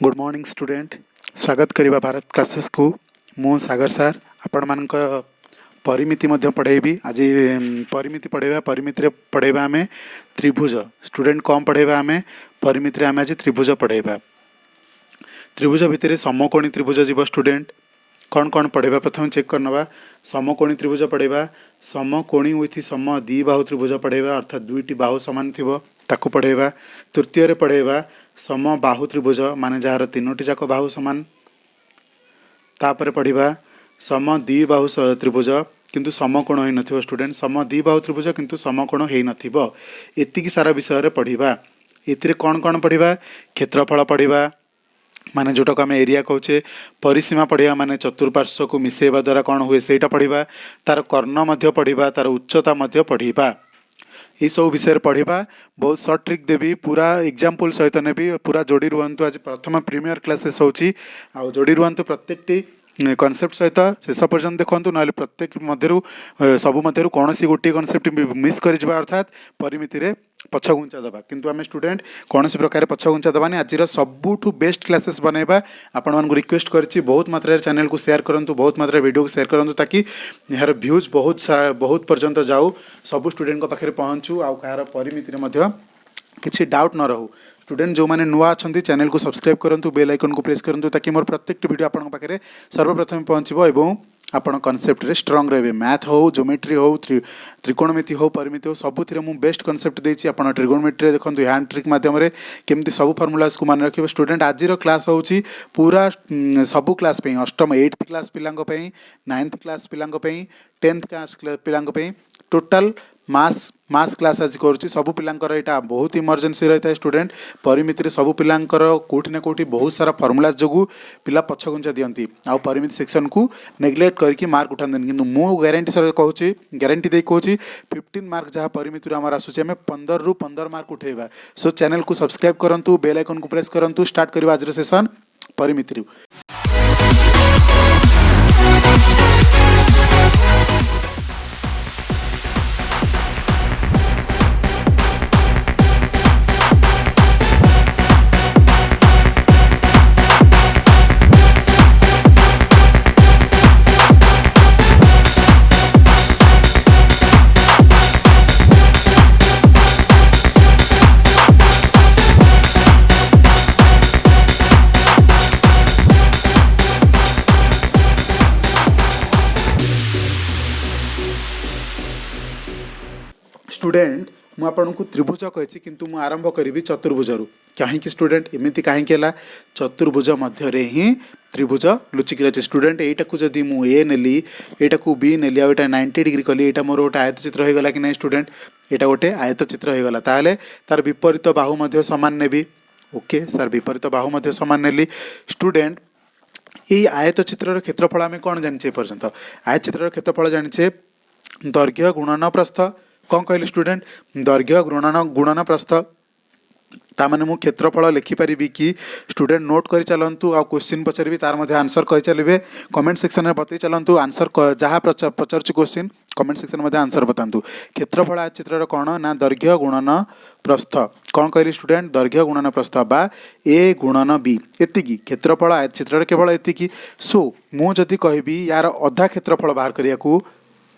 Good morning student. स्वागत करिबा Bharat classes को मु सागर सर आपण मानक परिमिति मध्य पढ़ेबी। आज परिमिति पढ़ेबा। परिमिति रे पढ़ेबा आमे त्रिभुज। स्टूडेंट कम पढ़ेबा आमे परिमिति रे आमे आज त्रिभुज पढ़ेबा। त्रिभुज भितर समकोणी त्रिभुज जीव। स्टूडेंट कौन कौन पढ़ेबा प्रथम चेक करनबा। समकोणी त्रिभुज पढ़ेबा। समकोणी विथ सम द्विबाहु त्रिभुज पढ़ेबा, अर्थात दुईटी बाहु समान थिबो ताकू पढ़ेबा। तृतीय रे पढ़ेबा सम बाहु त्रिभुज माने जार तीनोटी जाक बाहु समान। तापर पढ़िबा सम द्विबाहु त्रिभुज किंतु समकोण होई नथिबो। स्टूडेंट सम द्विबाहु त्रिभुज किंतु समकोण होई नथिबो। एतिकी सारा विषय रे पढ़िबा। एतिरे कौन कौन पढ़िबा। क्षेत्रफल पढ़िबा माने जोटा को आम एरिया कहचे। परिसीमा पढ़िया माने चतुर्पार्श्व को मिसेवा द्वारा कौन हुए सेटा पढ़िबा। तार कर्ण मध्य पढ़िबा, तार उच्चता मध्य पढ़िबा। ये सब विषय पढ़िबा। बहुत सर्ट ट्रिक देवी, पूरा एग्जाम्पल सहित नेबी। पूरा जोड़ी रुहतु। आज प्रथम प्रीमियर क्लासेस होची आ जोड़ी रुहतु प्रत्येकटी कॉन्सेप्ट सहित शेष पर्यंत देखु ना प्रत्येक मध्यरु सबु मध्यरु कौन सी गोटे कॉन्सेप्ट मिस कर जिबा, अर्थात परिमिति रे पछ घुंचा दबा। किंतु आम स्टूडेंट कौन सी प्रकार पछ घुंचा दबानी। आज सबुठु बेस्ट क्लासेस बनैबा। आपण मानकु रिक्वेस्ट करछि बहुत मात्रा रे चैनल को शेयर करंतु, बहुत मात्रा वीडियो को शेयर करंतु ताकि यार व्यूज बहुत पर्यंत जाऊ, सब स्टूडेंट को पाखे पहुँचू आ कार परिमिति रे मध्य किसी डाउट न रहू। स्टूडेंट जो मैंने नुआ अच्छा चैनल को सब्सक्राइब करूँ, बेल आइकन को प्रेस करूँ ताकि मोर प्रत्येक वीडियो आपन पाखे सर्वप्रथम पहुँचो एवं आपण कॉन्सेप्ट रे स्ट्रांग रहे। मैथ हो, ज्योमेट्री हो, त्रिकोणमिति हो, परिमिति हो, सबुथिरे मु बेस्ट कॉन्सेप्ट देछि। आपण ट्रिगोनोमेट्री देखंतु हैंड ट्रिक माध्यम रे केमती सब फार्मूलास को मान रखिबो। स्टूडेंट आजिर क्लास होछि पूरा सबु क्लास पे, अष्टम 8th क्लास पिलांग पे, 9th क्लास पिलांग पे, 10th क्लास पिलांग पे, टोटल मास क्लास आज करुच्ची। सबू पिलांकर एटा बहुत इमरजेंसी रही है। स्टूडेंट परिमिति रे सबू पिलांकर कोठी ना कोठी बहुत सारा फॉर्मूलास जोगु पिला पछ गुंचा दियंती आ परिमिति सेक्शन को नेग्लेक्ट करके मार्क उठान। किंतु मु गारंटी सर कहूची, गारंटी दे कहूची 15 मार्क जहाँ परिमिति आमर आसुचे आम 15 रु 15 मार्क उठेबा। सो चैनल को सब्सक्राइब करंतु, बेल आइकन को प्रेस करंतु। स्टार्ट करबा आज सेशन परिमिति। स्टूडेंट मु आपन को त्रिभुज कही किंतु मु आरंभ करी चतुर्भुज रु। कहीं स्टूडेंट एमती कहीं चतुर्भुज मध्य रे ही त्रिभुज लुचिक रही। स्टूडेंट एटा को जदि मु ए नेली, एटा को बी नेली, आ 90 डिग्री कली, एटा मोर गोटे आयत चित्र हो गला कि नहीं। स्टूडेंट एटा गोटे आयत चित्र हो गला, ताले तार विपरीत बाहु मध्य समान नेबी। ओके सर, विपरीत बाहु मध्य समान नेली। स्टूडेंट ये आयत चित्र क्षेत्रफल आम कौन जानिचे पर्यंत। आयत चित्र क्षेत्रफल जानिचे दैर्घ्य गुणन प्रस्थ। कौन कहले स्टूडेंट, दैर्घ्य गुणन प्रस्थ। तामाने मु क्षेत्रफल लिखिपारि कि स्टूडेंट नोट कर चलतु। आ क्वेश्चन पचारि तार मध्य आंसर कहि चलिए। कमेंट सेक्शन में बतई चलतु आंसर जहाँ पचार क्वेश्चन कमेंट सेक्शन में आंसर बतातु। क्षेत्रफल आ चित्र कौन ना दैर्घ्य गुणन प्रस्थ। कौन कहली स्टूडेंट, दैर्घ्य गुणन प्रस्थ बा ए गुणन बी। एतिकी क्षेत्रफल आ चित्र केवल एतिकी। सो मु जदि कहबी यार अधा क्षेत्रफल बाहर करिया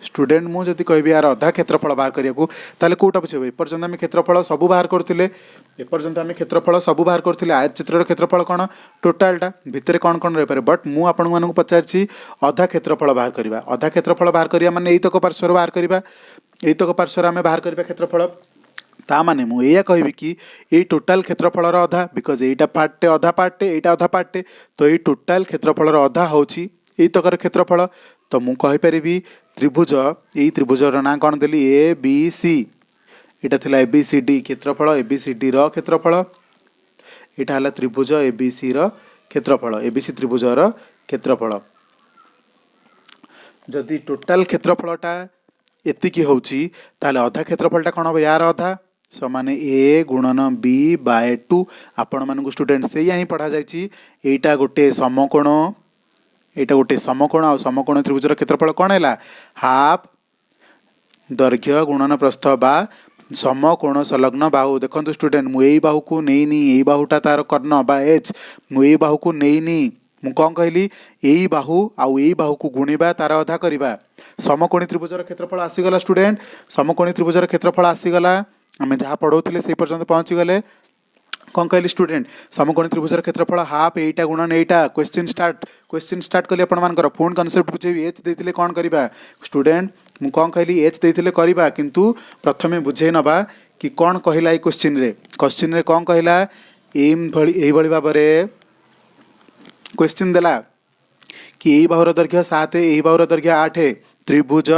स्टूडेंट मु जदि कहबी यार अधा क्षेत्रफल बाहर करिया ताले कोटा बुझेबो। एपर्यंत आम क्षेत्रफल सबू बाहर करथिले, एपर्यंत आम क्षेत्रफल सबू बाहर करथिले। आयत चित्र क्षेत्रफल कौन टोटालटा भितर कौन कौन रही पारे। बट मु आपण मानकु पचारछि अधा क्षेत्रफल बाहर करिबा। अधा क्षेत्रफल बाहर करिया माने एतक पार्श्व बाहर करिबा, एतक पार्श्व आम बाहर करिबा क्षेत्रफल। ता माने मु एया कहबी कि ए टोटाल क्षेत्रफल अधा, बिकज एटा पार्टे अधा पार्टे, एटा अधा पार्टे, तो ए टोटाल क्षेत्रफल अधा होछि एतकर क्षेत्रफल। तो मु कहि परिबी त्रिभुज, यही त्रिभुजर ना कौन देली ए बी सी। एटा थिला ए बी सी डी क्षेत्रफल, ए बी सी डी रो क्षेत्रफल। एटा हला त्रिभुज ए बी सी रो क्षेत्रफल, ए बी सी त्रिभुजर क्षेत्रफल। जदि टोटाल क्षेत्रफलटा एतिकी होची ताले अधा क्षेत्रफलटा कौन हो यार अधा समान ए गुणन बी बाय 2। आपण मानकु स्टूडेंट से ही पढ़ा जाइछि। एटा गोटे समकोण, एटा गोटे समकोण आ समकोण त्रिभुजर क्षेत्रफल कौन है हाफ दैर्घ्य गुणन प्रस्थ बा समकोण संलग्न बाहु देखो स्टूडेंट मुई बाहु को नहीं बाहुटा तार कर्ण बा एच मुई बाहु को नहीं मु कौन कहली यही बाहु आउ यही बाहु को गुणिबा तार अधा करवा समकोणी त्रिभुजर क्षेत्रफल आसीगला स्टूडेंट समकोणी त्रिभुजर क्षेत्रफल आसीगला आम जहाँ पढ़ाऊले से पर्यंत पहुँची गले कौन कहली स्टूडेंट समकोणी त्रिभुजर क्षेत्रफल हाफ एटा गुणन एटा क्वेश्चन स्टार्ट कली आपर फोन कनसेप्ट बुझेबी एच देते कौन करवा स्टूडेंट मु कौन कहली एच देते करवा किंतु प्रथमे बुझे नवा कि कौन कहला क्वेश्चन रे कौन कहला यही भाव में क्वेश्चन देला कि यही बाहुर दैर्घ्य 7 यही बाहुर दैर्घ्य 8 त्रिभुज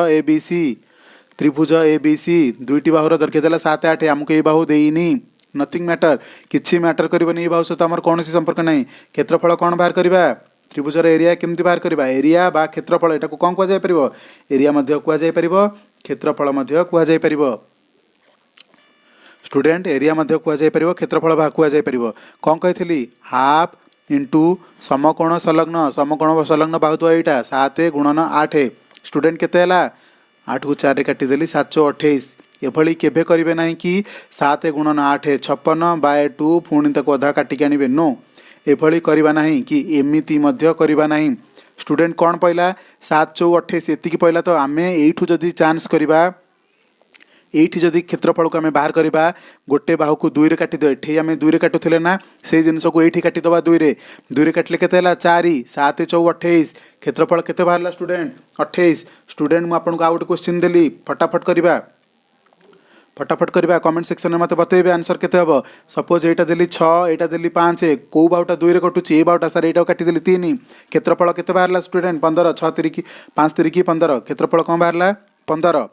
ए बी सी दुईटी बाहुर दैर्घ्य देला 7 8 आमको यही बाहु देनी नथिंग मैटर किसी मैटर करबनी बाहु सहित आमर कौन संपर्क नहीं क्षेत्रफल कौन बाहर करवा त्रिभुजर एरिया केमती बाहर करवा एरिया बा क्षेत्रफल एटा को कौन कह जाय परिबो एरिया मध्य कह जाय परिबो क्षेत्रफल मध्य कह जाय परिबो स्टूडेंट एरिया मध्य कह जाय परिबो क्षेत्रफल बा कह जाय परिबो कौन कहथली हाफ इंटू समकोण संलग्न बाहु तो एटा 7 गुणन 8 स्टूडेंट केते 8 को 4 काटिदेली 728 एभली केभे करिवे नहीं कि 7 गुणन 8 56/2 पुणी ताको अधा काटिक आनिबे नो एभली करिबा नहीं कि एमिति मध्य करिबा नहीं स्टूडेंट कौन पहला 7 चौ 28 एतिकी पहला तो आमे एठू जदि चांस करिबा एठी जदि क्षेत्रफल को आम बाहर करवा गोटे बाहु को 2 रे काटिद एठी आम 2 रे काटुले ना से जिनस को एठी काटिदबा 2 रे काटिले केते हला 4 7 चौ 28 क्षेत्रफल केते बाहरला स्टूडेंट 28 स्टूडेंट मु आपन को आउट क्वेश्चन देली फटाफट करवा कमेंट सेक्शन में मत बतेबे आंसर केते हबो सपोज एटा देली 6 एटा देली 5 को बाहुटा 2 रे कटुची ए बाहुटा सर एटा काटी देली 3 क्षेत्रफल केते बाहरला स्टूडेंट 15 6 तिरिकी 5 तिरिकी 15 क्षेत्रफल कौन बाहरला 15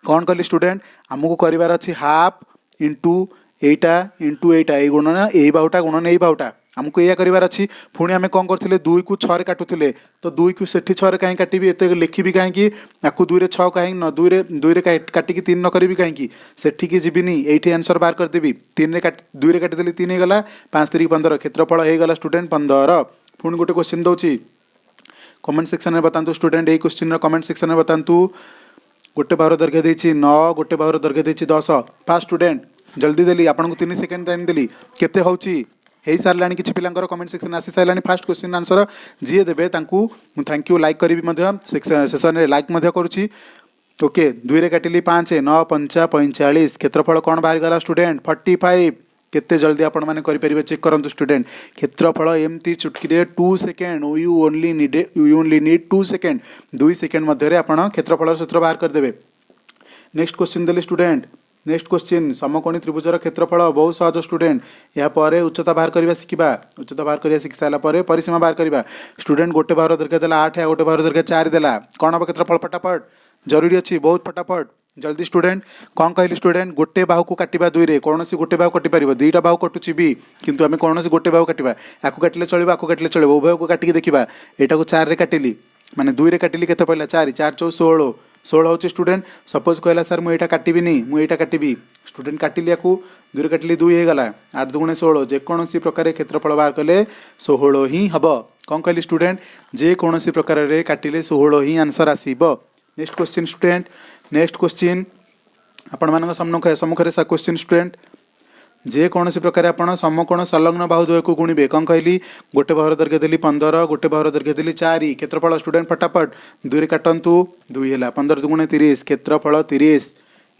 कौन कली स्टूडेंट आमको करार अच्छी हाफ इंटू एटा ये गुणन यही बाहुटा गुणन यही बाहुटा आमको या करार अच्छी पुणी आम कौन करते 2 को 6 काटुले तो 2 को से 6 कहीं काटि एत लिखी कहीं आपको 2 रे 6 कहीं न 2 रे काटिकी 3 न करी कहीं सेठिकी जीविनी ये आंसर बाहर करदेवी 2 रे काटिदेली 3 हो गला 5 3 15 क्षेत्रफल हो गला स्टूडेंट 15 पुणी गोटे क्वेश्चन दूसरी कमेंट सेक्शन में बतातु स्टूडेंट यही क्वेश्चन कमेंट सेक्शन में बतातु गोटे बाहुर दैर्घ्य देछि 9 गोटे बाहुर दैर्घ्य देछि 10 फास्ट स्टूडेंट जल्दी देली आपन को 3 सेकंड टाइम देली केते होउची हेई सारलानी किछि पिलांकर कमेंट सेक्शन आसी सारलानी फास्ट क्वेश्चन आंसर जी देबे तांकू मु थैंक यू लाइक करिवि मध्य सेशन रे लाइक मध्य करूची ओके 2 रे काटिली 5 9 5 45 क्षेत्रफल कोन बाहर गला स्टूडेंट 45 केते जल्दी आपण माने करि परिबे चेक करंतु स्टूडेंट क्षेत्रफल एमती चुटकी रे 2 second you only need 2 second 2 second मध्य रे आपण क्षेत्रफल सूत्र बाहर कर देबे नेक्स्ट क्वेश्चन देले स्टूडेंट नेक्स्ट क्वेश्चन समकोणी त्रिभुजर क्षेत्रफल बहुत सहज स्टूडेंट या परे उच्चता बाहर करबा सिखिबा उच्चता बाहर करिया सिखि साला परे परिसीमा बाहर करबा स्टूडेंट गोटे बाहुर दैर्घ्य देला 8 आ गोटे बाहुर दैर्घ्य 4 देला कोन अब क्षेत्रफल फटाफट जरूरी अछि बहुत फटाफट जल्दी स्टूडेंट कौन कहली स्टूडेंट गोटे बाहु को काटिबा 2 रे कौन सी गोटे बाहु कटि परिबो दुईटा बाहु कटुची भी किंतु आमे कौन सी गोटे बाहु काटिबा आकु काटिले चलिबा आकु काटिले चलिबो उभय को काटिके देखिबा एटा को 4 रे काटिली माने 2 रे काटिली केते पइला 4 4 चौ 16 16 होची स्टूडेंट सपोज कहला सर मु एटा काटिबी नी मु एटा काटिबी स्टूडेंट काटिली आकु 2 रे काटिली 2 हे गला 8 2 16 जे कोनोसी प्रकार क्षेत्रफल बाहर कले 16 ही हबो कौन कहली स्टूडेंट जे कोनोसी प्रकार रे काटिले 16 ही आंसर आसीबो next question student next question आपण मान सम्मुखें क्वेश्चन स्टूडेंट जे कौन प्रकार आप समकोण संलग्न बाहु द्वय को गुणिबे कौन कहली गोटे बाहुर दैर्घ्य देली 15 गोटे बाहुर दैर्घ्य देली 4 क्षेत्रफल स्टूडेंट फटाफट 2 रे काटंतु 2 है 15 दुगुणे 30 क्षेत्रफल 30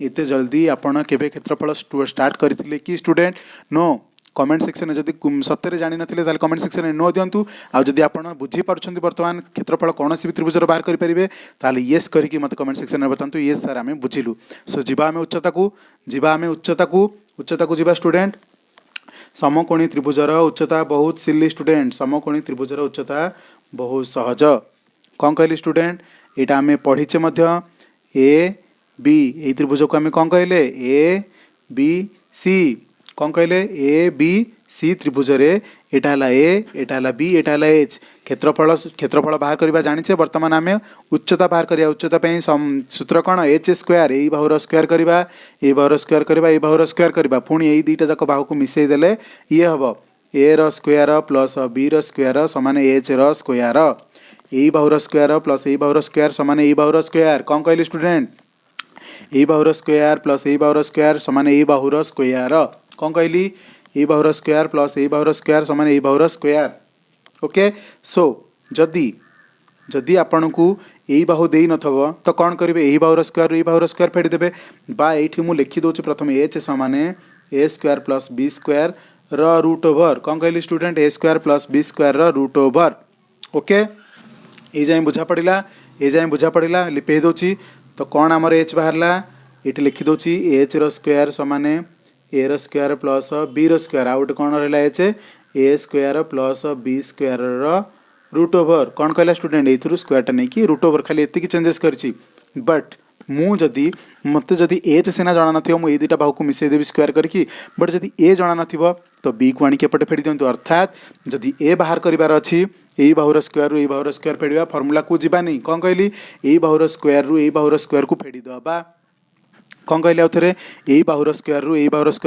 एते जल्दी आपण केबे क्षेत्रफल स्टार्ट करथिले कि स्टूडेंट नो कमेंट सेक्शन में जदि सत्य जानी नथिले ताले कमेंट सेक्शन में नो दियंतु आ जदि आपण बुझी पारछंती वर्तमान क्षेत्रफल कोनोसी भी त्रिभुजर बाहर करि परिबे ताले यस करिकि मते कमेंट सेक्शन में बतांतु यस सर आमे बुझिलु सो जिबा आमे उच्चता को जिबा स्टूडेंट समकोणी त्रिभुजर उच्चता बहुत सिली स्टूडेंट समकोणी त्रिभुजर उच्चता बहुत सहज कौन कहली स्टूडेंट एटा आमे पढ़ीचे मध्य ए बी ए त्रिभुज को आमे कौन कहले ए बी सी कौन कहले ए बी सी त्रिभुज रे एटा हला ए एटा हला बी एटा हला एच क्षेत्रफल बाहर करबा जानिछे वर्तमान आमे उच्चता बाहर करिया उच्चता पे सूत्र कोन एच स्क्वायर ए बाहुर स्क्वायर करबा ए बाहुर स्क्वायर करबा ए बाहुर स्क्वायर करबा पुणी एई दुईटा जाक बाहु को मिसई देले ये हबो ए रो स्क्वायर प्लस बी रो स्क्वायर समान एच रो स्क्वायर ए बाहुर स्क्वायर प्लस ए बाहुर स्क्वायर समान ए बाहुर स्क्वायर कौन कहली स्टूडेंट ए बाहुर स्क्वायर प्लस ए बाहुर स्क्वायर समान ए बाहुर स्क्वायर कौन कहली ए बाहुर स्क्वायर प्लस ए बाहुर स्क्वायर समान ए बाहुर स्क्वायर ओके सो जदि जदि आपन को यही बाहु दे नथब तो कौन करेंगे यही बाहुर स्क्वायर फेड़ी देवे बा ये मुझे लिखिदे प्रथम एच समान A square plus B square root over कौन कहली student A square plus B square root over okay ये जाए बुझा पड़ा ये जाए बुझा पड़ा लिपे दूची तो कौन आमर एच बाहर ये लिखिदे एच स्क्वायर समान A square plus B square out कौन रहा H A square plus B square root over कौन कहला स्टूडेंट ये स्क्वायर नहीं कि रूट ओवर खाली एति चेंजेस करछि बट मु जदि मत जदि एच सीना जाना नथिबो मु ए दुटा बाहु को मिसई देबी स्क्वायर करके बट जदि ए जाना नथिबो तो बी को आनी केपटे फेडी दियंतु अर्थात जदि ए बाहर करिवार अछि ए बाहुर स्क्वायर फेडिया फॉर्मूला को जीवा नहीं कौन कहली ए बाहुर स्क्वायर को फेडी दबा कौन कहली आउ थे यही बाहुर स्क्वायर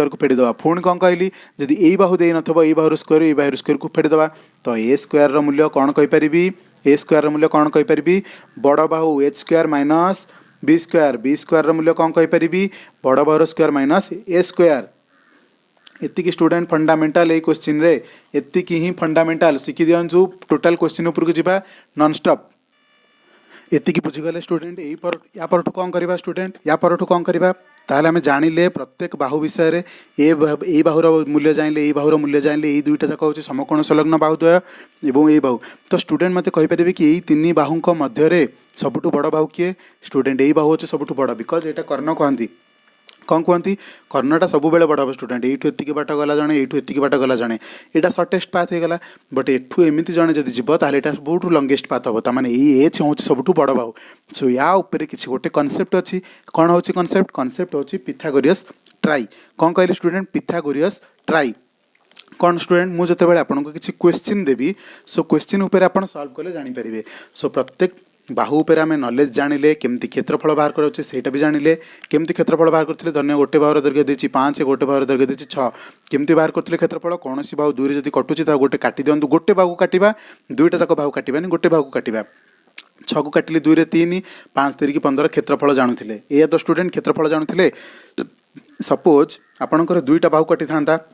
को फेड़ी दबा पुणी कौन कहली जदि यही बाहु दे नथबो ए बाहुर स्क्वायर को फेड़ी दबा तो ए स्क्वायर रो मूल्य कौन कहि परिबी ए स्क्वायर रो मूल्य कौन कहि परिबी बड़ बाहु H square minus B square रो मूल्य कौन कहि परिबी बड़ बाहुर स्क्वायर माइनस ए स्क्वायर एतिकी स्टूडेंट फंडामेंटल ये क्वेश्चन रे एतिकी ही फंडामेंटल शिखी दियंजु टोटल क्वेश्चन ऊपर को जीवा नॉन स्टॉप एतिकी बुझीगले स्टूडेंट या परठू कौन करवा स्टूडेंट या परठू कौन करवा ताहले आमे जानिले प्रत्येक बाहु विषय रे ए बाहुर मूल्य जानिले ए बाहुर मूल्य जानिले ए दुईटा जाक होची समकोण संलग्न बाहुद्वय एवं ए बाहु तो स्टूडेंट मते कहि परिबे कि एई तीन बाहुंक मध्य रे सबुठु बड़ बाहु किए स्टूडेंट एई बाहु होची सबुठु बड़ बिकॉज एटा कर्ण कहंती कौन कहती कर्णटा सब बड़े बड़ हम स्टूडेंट ये बाट गला जड़े ये बाट गला जड़े यहाँ सर्टेस्ट पाथ हो गला बट एठू एमती जड़े जब जीव ताल सब लंगेस्ट पाथ हम ताने एच हूँ सब बड़ बाहु सो या उपरे किसी गोटे कनसेप्ट अच्छी कौन हो कनसेप्ट हूँ पिथागोरियस ट्राई कौन कहली स्टूडेंट पिथागोरियस ट्राई कौन स्टूडेंट मुझे जिते आपको किसी क्वेश्चन देवी सो क्वेश्चन उपर आप सॉल्व कले जानीपारे सो प्रत्येक बाहु उपर आम नॉलेज जानिले केमती क्षेत्रफल बाहर करोचे सेटा भी जानिले केमती क्षेत्रफल बाहर करते धन्य गोटे बाहुर दैर्घ्य देछि 5 गोटे बाहुर दैर्घ्य देछि 6 केमती बाहर करते क्षेत्रफल कौन सी बाहु दूरी जदि कटुची ता गोटे काटी दियंतु गोटे बाहु काटिबा दुईटा जाक बाहु काटिबानी गोटे बाहु काटिबा 6 को काटिले 2 रे 3 5 3 15 क्षेत्रफल जानुथिले ए तो स्टूडेंट क्षेत्रफल जानुथिले सपोज आपणकर दुईटा बाहु काटी थांता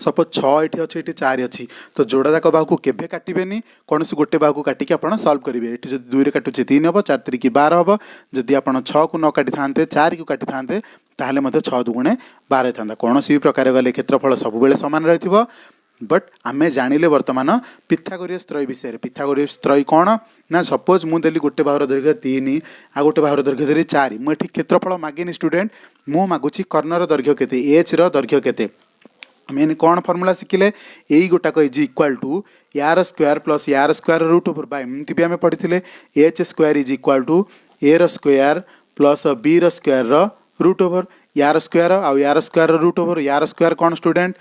सपोज 6 ये अच्छे ये 4 अच्छी तो जोड़ा जाक बाहु को केवे काटेनि कौन सी गोटे बाहु को काटिकी आप सल्व करेंगे ये जो 2 रे काटुचे 3 हम 4 3 12 हम जदि आप 6 को न काटी था 4 को काटी था ताहले 6 दुगुणे 12 था कौन सी प्रकार गले क्षेत्रफल सब बेले सामान रही बट आमे जानिले वर्तमान पिथागोरियस त्रय विषय पिथागोरियस त्रय कौन ना सपोज मुझे देली गोटे बाहुर दैर्घ्य 3 आ गोटे बाहुर दैर्घ्य देली 4 मुझे क्षेत्रफल मागेनि स्टूडेंट मु मागुची कर्णर दैर्घ्य केते एच रो दैर्घ्य केते मैंने कौन फॉर्मूला शिखिले यही गोटाक इज इक्वाल टू यार स्क्वायर प्लस यार स्क्वायर रूट ओवर बाय एमती भी आम पढ़ी H square is equal to A square plus B square root over यार स्क्वायर आउ यार स्क्वायर रूट ओवर यार स्क्वायर कौन स्टूडेंट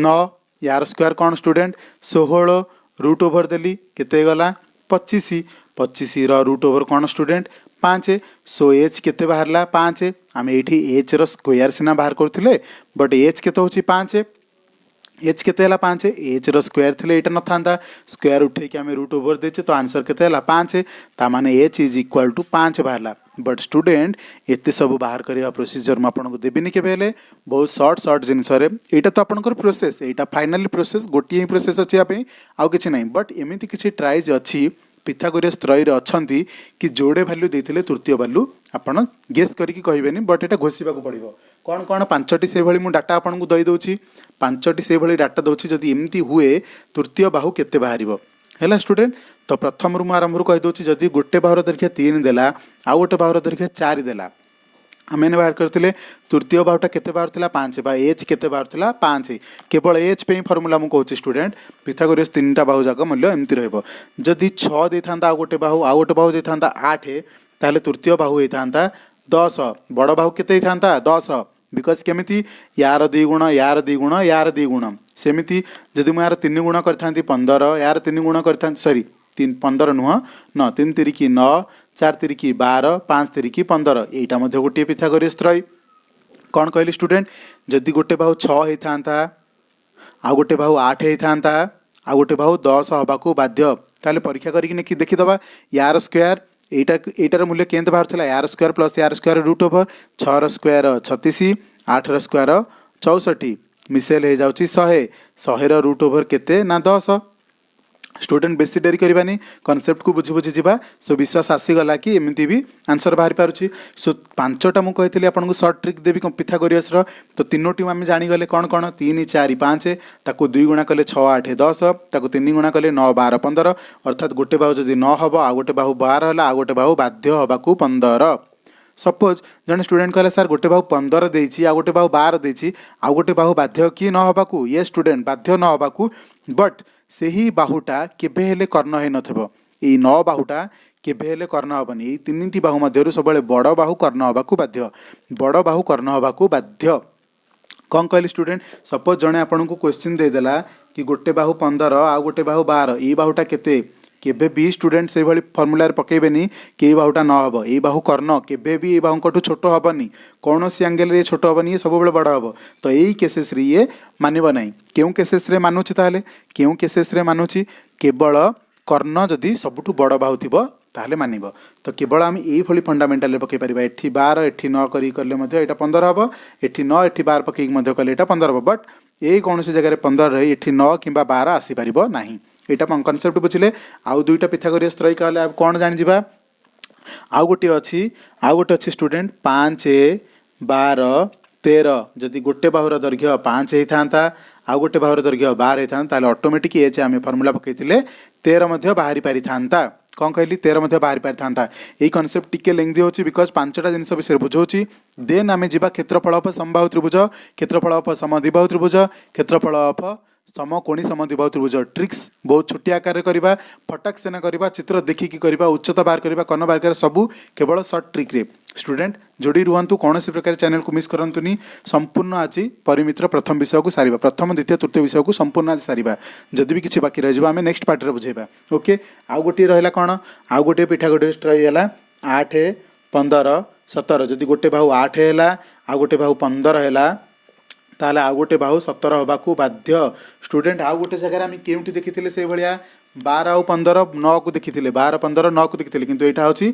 9 यार स्क्वायर कौन स्टूडेंट 16 रूट ओवर देली केते गला 25 रूट ओवर कौन स्टूडेंट 5 सो एच केते बाहरला 5 आम ये एच स्क्वायर सीना बाहर करथिले बट एच केते होची 5 एच केते 5 एच स्क्वायर थे ये न था स्क्वायर उठे आम रूट ओवर देचे तो आंसर केते 5 ताने एच इज इक्वाल टू 5 बाहरला बट स्टूडेंट एते सब बाहर करवा प्रोसीजर मुझे देविनि के बहुत सर्ट जिनस यहाँ तो आपंकर प्रोसेस यहाँ फाइनाली प्रोसेस गोटे ही प्रोसेस अच्छी आउ कि ना बट एमती किसी ट्राइज अच्छी पिथागोरियस त्रय अच्छी कि जोड़े भैल्यू देते तृतीय भैल्यू आपड़ गेस करके कहबेनि बट यहाँ घोषा पड़ो कौन कौन 5टी से मुझे डाटा आपको दईदे 5टी से डाटा दूसरी जदि एमती हुए तृतीय बाहु केते बाहर है स्टूडेंट तो प्रथम रु आरंभ कहीदे जदि गोटे बाहुर दैर्घ्य 3 देला आउ गोटे बाहुर दैर्घ्य 4 देला आम बाहर करते तृतीय बाहुटा केते बाहर थिला 5 बा एच केते बाहर थिला 5 केवल एच पे फॉर्मूला मु कहूँ स्टूडेंट पिथागोरियस 3टा बाहु जाक मूल्य एमती रहिबो जदि 6 देता आउ गोटे बाहु देता 8 ताहले तृतीय बाहु होता 10 बड़ बाहु केते था 10 बिकज केमिति यार 2 गुण यार 2 गुण यार 2 गुण सेमिति जदि मुझे यार 3 गुण करथांती 15 यार 3 गुण करथांती सॉरी 15 नुह न 3 तिरिकी 9 4 तिरिकी 12 5 तिरिकी 15 एटा मध्य गोटे पिथागोरियस त्रय कौन कहली स्टूडेंट जदि गोटे बाहु 6 होता आ गोटे बाहु 8 होता आ गोटे बाहु 10 हवा को बाध्य ताले परीक्षा करके देखीदबा यार स्क्वायर एटार मूल्य केंत बाहर यार स्क्वायर प्लस यार square root over 6 square 36 8 square 64 मिसेल हो जाऊँगी 100 100 रूट ओवर केते ना 10 स्टूडेंट बेसी डेरी करवानी कनसेप्ट को बुझी बुझी जा सो विश्वास आसीगला कि एमती भी आंसर बाहरी पारुछि सो पांचटा मुझे आपको सर्ट ट्रिक देवी पिथागोरियस तो तीनोटी आम जाणीगले कौन कौन 3 4 5 ताको 2 गुणा कले 6 8 10 ताको 3 गुणा कले 9 12 15 अर्थात गोटे बाहु जदि 9 हम आ गोटे बाहु 12 है आ गोटे बाहु बाध्य हवाकू 15 सपोज जन स्टूडेंट कहले सर गोटे बाहु 15 देछि आ गोटे बाहु 12 देछि आ गोटे बाहु बाध्य कि न हवाकू ये स्टूडेंट बाध्य न हवाकू बट से ही बाहुटा केबे हेले कर्ण है नथबो ई 9 बाहुटा केबे हेले कर्ण हबनी ई तीनटी बाहु मध्यरु सबले बड़ बाहु कर्ण हवाकू बाध्य बड़ बाहु कर्ण हवाकू बाध्य कौन कहली स्टूडेंट सपोज जने आपन को क्वेश्चन दे देला कि गोटे बाहु 15 आ गोटे बाहु 12 ई बाहुटा केते केबे भी स्टूडेंट से भाई फर्मुला पकेबेनी कि बाहुटा न हम ये बाहु कर्ण केबे भी बाहू छोट हेनी कौन सी एंगेल ये छोट हेनी ये सब बड़ हम तो यही केसेस ये मानव ना क्यों केसेस मानुची ताले क्यों केसेस मानुची केवल कर्ण जदि सबुठु बड़ बाहु थी ताहले मानिब तो केवल आम ये फंडामेंटाल पकई पार एटी 12 एटी 9 कले यहाँ 15 हम एटी 9 एटी 12 पकईक कले 15 हम बट ये कौन सी जगह 15 रही एटी 9 कि 12 आसीपार ना यहाँ कनसेप्ट बुझिले आउ दुईटा पिथागोरियस त्रयी कहले कौन जानिबा आउ गोटे अच्छी स्टूडेंट 5 12 13 जदि गोटे बाहुर दैर्घ्य 5 होता आउ गोटे बाहुर दैर्घ्य 12 होता ऑटोमेटिक एच आम फर्मुला पकई 13 बाहरी पारि था कौन कहली 13 बाहरी पारि था यही कनसेप्ट टिके लेंदी होची बिकज 5टा जिनस विषय बुझाऊँगी देन आम जा क्षेत्रफल ऑफ समबाहु त्रिभुज क्षेत्रफल ऑफ समद्विबाहु त्रिभुज क्षेत्रफल ऑफ समकोणी समद्विबाहु त्रिभुज ट्रिक्स बहुत छोटी आकार करवा फटाक सेना करवा चित्र देखिकी करवा उच्चता बाहर करवा कर्ण बाहर कर सबू केवल सर्ट ट्रिक रे स्टूडेंट जोड़ी रुहतु कौन सी प्रकार चैनल को मिस करंतुनी संपूर्ण आज परिमितर प्रथम विषय को सारिबा प्रथम द्वितीय तृतीय विषय को संपूर्ण आज सारिबा जदि भी किसी बाकी रह आम नेक्स्ट पार्ट रे बुझेबा ओके आउ गोटे रहा कौन आउ गोटे पिथागोरियस रहीगला 8 15 17 जदि गोटे बाहु 8 है आउ गोटे बाहु 15 है ताले आउ गोटे बाहु 17 हवाकू बाध्य स्टूडेंट आउ गोटे जगह आम केउठी देखी से भाया 12 आउ 15 9 को देखी 12 15 9 को देखी किंतु यहाँ हूँ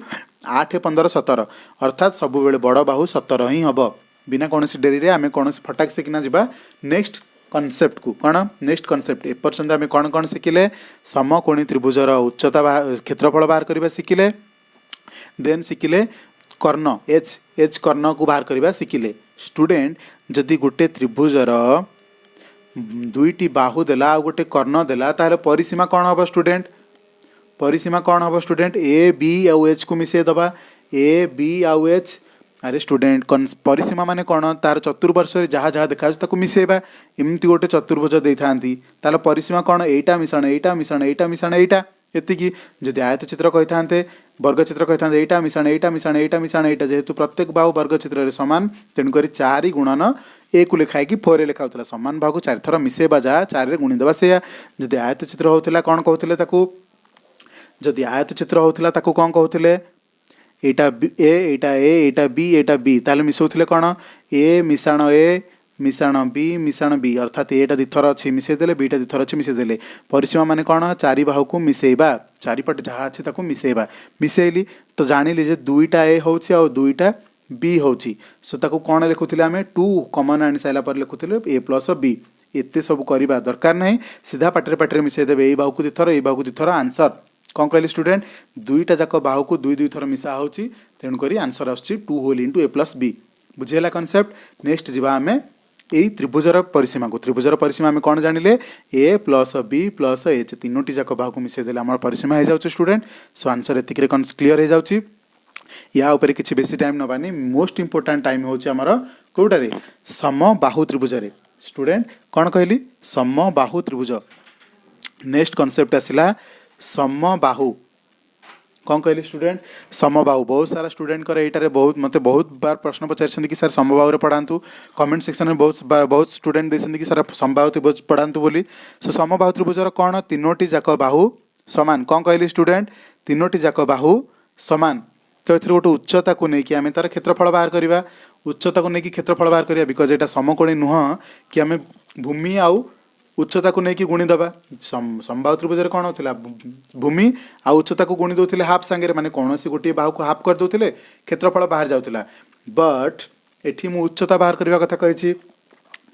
8 15 17 अर्थात सब बेले बड़ बाहु 17 ही हम बिना कौन डेरी रे आम कौन फटाक से किना जा नेक्स्ट कनसेप्ट को कौन नेक्स्ट कनसेप्ट एपर्यंत आम कौन कौन शिखिले समकोणी त्रिभुजर उच्चता क्षेत्रफल बाहर करवा शिखिले देन शिखिले कर्ण एच एच कर्ण को बाहर करवा शिखिले स्टूडेंट जदि गोटे त्रिभुजर दुईटी बाहु देला आ गोटे कर्ण देला ताहले परिसीमा कौन हम स्टूडेंट परिसीमा कौन हम स्टूडेंट ए बी आउ एच को मिसे दबा ए बी आउ एच अरे स्टूडेंट परिसीमा माने कौन तार चतुर्वर्ष जहाँ जहाँ देखा मिसेबा एमती गोटे चतुर्भुज देता ताहले परिसीमा कौन एटा मिश्रण एटा मिश्रण एटा मिश्रण एटा एतिकी जदि आयत चित्र कही था वर्गचित्र कही था एटा मिश्रण एटा मिश्रण एटा मिश्रण एटा जेहेतु प्रत्येक बाहु वर्गचित्र सामान तेणुक 4 गुणन ए को लिखाई 4 लिखा होता सामान बाहु 4 थर मिसेबा जहाँ 4 रे गुणीदेवा से जदि आयत चित्र होता कौन कहते जदि आयत चित्र होता कौन कहते एटा एटा बी ताले मिसौले कौन ए मिश्रण बी अर्थात एटा दिथर अच्छी मिसेदेले बीटा दिथर अच्छी मिसेदेले परिसीमा माने कौन 4 बाहु को मिसेबा चारिपट जहाँ अच्छी ताको मिसेबा मिसेली तो जानिली जे 2टा ए होची और 2टा बी होची सो ताको कौन लिखुले आम 2 कमन आनी सारा पर लिखुले ए प्लस बी एते सब करवा दरकार नहीं सीधा पाटे पाटे मिसेदेवे बाहु को दिथर ए बाहु को दिथर आंसर कौन कहली स्टूडेंट 2टा जाक बाहु को 2 थर मिसा होची तेणुक आंसर आसुची 2 होल इंटू ए प्लस बी बुझेगा कनसेप्ट नेक्स्ट जीवा आम यही त्रिभुजर परिसीमा को त्रिभुजर परिसीमा आम कौन जानिले ए प्लस बी प्लस एच तीनोटी जाक बाहु को मिसेदेले आम परिसीमा हो जाऊँ स्टूडेंट सो आंसर एतिक क्लीयर हो जाऊँ या ऊपर किसी बेसी टाइम नबानी मोस्ट इंपोर्टाट टाइम होची आमर कोटारे समबाहु त्रिभुज स्टूडेंट कौन कहली समबाहु त्रिभुज नेक्स्ट कनसेप्ट आसला समबाहु कौन कहली स्टूडेंट समबाहु बहुत सारा स्टूडेंट कर एटारे बहुत बार प्रश्न पचार कि सर समबाहु पढ़ातु कमेंट सेक्शन में बहुत स्टूडेंट देते कि सर समबाहु त्रिभुज पढ़ातु बोली सो समबाहु त्रिभुजर कौन तीनोटी जाक बाहु समान कौन कहली स्टूडेंट तीनोटी जाक बाहु समान तो ये गोटे उच्चता को लेकिन आम तार क्षेत्रफल बाहर करवा उच्चता को लेकिन क्षेत्रफल बाहर करवा बिकज यहाँ समकोणी नुह कि आम भूमि आउ उच्चता को लेकिन गुणीदबा समबाहु त्रिभुज कौन होता भूमि आ उच्चता को गुणी दौले हाफ सांगे माने कौन सी गोटे बाहु को हाफ कर दौले क्षेत्रफल बाहर जाऊला बट एठी मु उच्चता बाहर करने कथा कही